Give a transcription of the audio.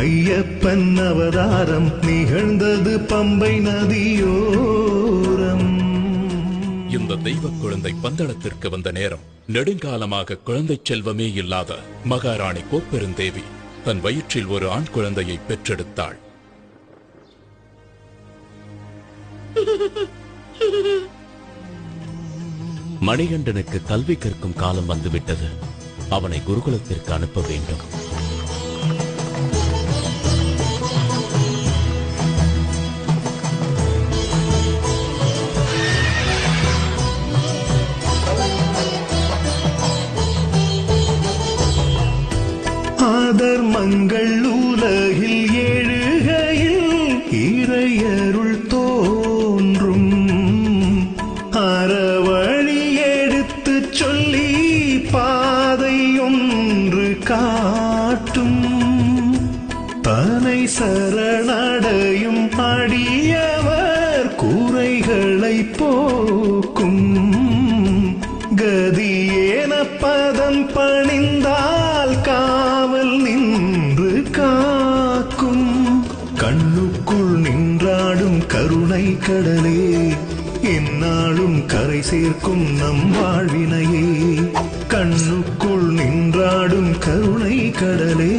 ஐயப்பன் அவதாரம் நிகழ்ந்தது பம்பை நதியோரம். இந்த தெய்வ குழந்தை பந்தளத்திற்கு வந்த நேரம் நெடுங்காலமாக குழந்தை செல்வமே இல்லாத மகாராணி கோப்பெருந்தேவி தன் வயிற்றில் ஒரு ஆண் குழந்தையை பெற்றெடுத்தாள். மணிகண்டனுக்கு கல்வி கற்கும் காலம் வந்துவிட்டது. அவனை குருகுலத்திற்கு அனுப்ப வேண்டும். ஆதர்மங்கள் உலகில் ஏழுகையில் இறையருள் தோன்றும். அறவழி எடுத்து சொல்லி பாதை ஒன்று காட்டும். தனை சரணடையும் அடியவர் குறைகளை போக்கும். கதியேன பதம் பணிந்தால் காவல் நின்று காக்கும். கண்ணுக்குள் நின்றாடும் கருணை கடலே, எந்நாளும் கரை சேர்க்கும் நம் வாழ்வினையே. கண்ணுக்குள் நின்றாடும் கருணை கடலே,